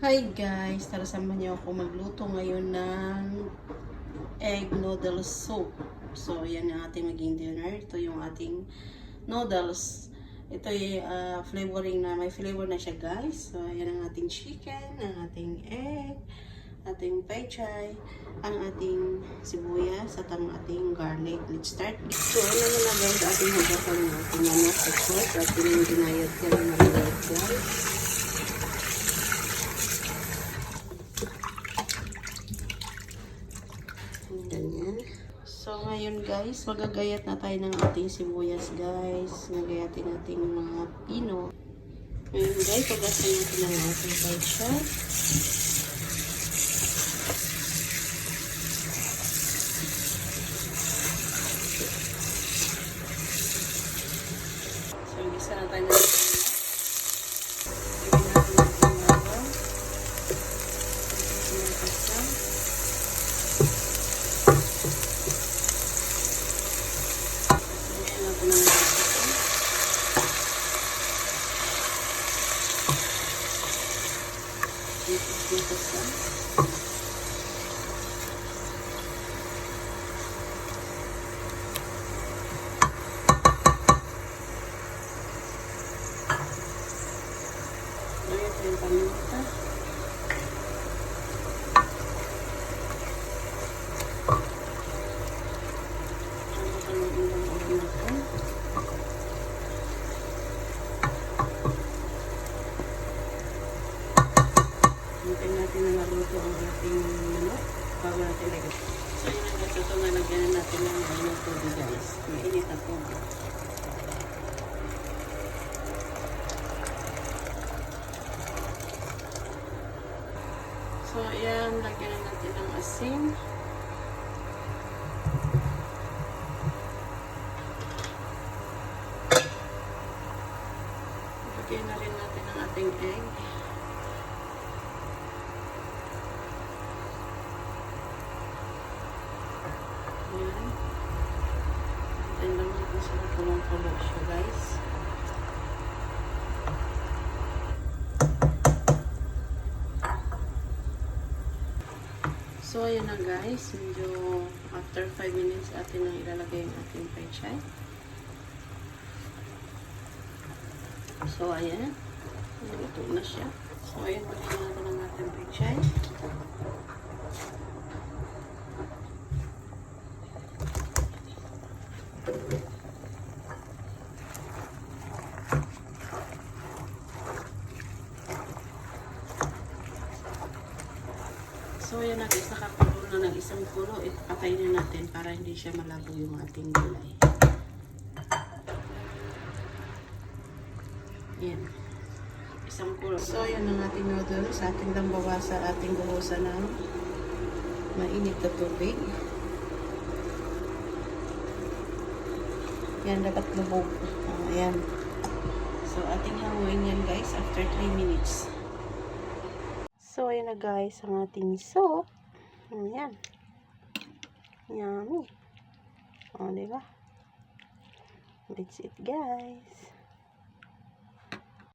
Hi guys! Tara samahan niyo ako magluto ngayon ng egg noodle soup. So, yan ang ating maging dinner. Ito yung ating noodles. Ito ay flavoring na, may flavor na siya guys. So, yan ang ating chicken, ang ating egg, ating pechay, ang ating sibuyas, at ang ating garlic. Let's start. So, ano na guys, ating hugasan ng ating manok at sauce. At yung ginayat ko na marinate guys. Ganyan. So, ngayon guys, magagayat na tayo ng ating sibuyas guys. Nagayatin natin mga pino. Ngayon guys, pagasin natin ng ating pechay. So, gisa na tayo ng yung paminta. Hintayin natin na maluto ang ating manok bago natin lagyan. So yun ang ito nga lagyan natin ng mainit tubig guys. Mainit na tubig. So ayan, lagyan natin ng asin. Lagyan na rin natin ang ating egg. Ayan. Ayan lang natin sila kulong-kulo siya guys. So ayan na guys, medyo after 5 minutes atin nang ilalagay yung ating pechay. So ayan, luto na siya. So ayan, lagyan natin ang ating pechay. So ayan na guys, nakakulo na ng isang kulo. Ipatay na natin para hindi siya malabo yung ating gulay. Ayan. Isang kulo. So ayan ang ating noodles. Ating lang bawasan, ating buhusan ng mainit na tubig. Yan, dapat lubog. Ayan. So ating hanguin yan guys after 3 minutes. So, ayan na guys, ang ating soup. Ayan. Yummy. O, diba? That's it guys.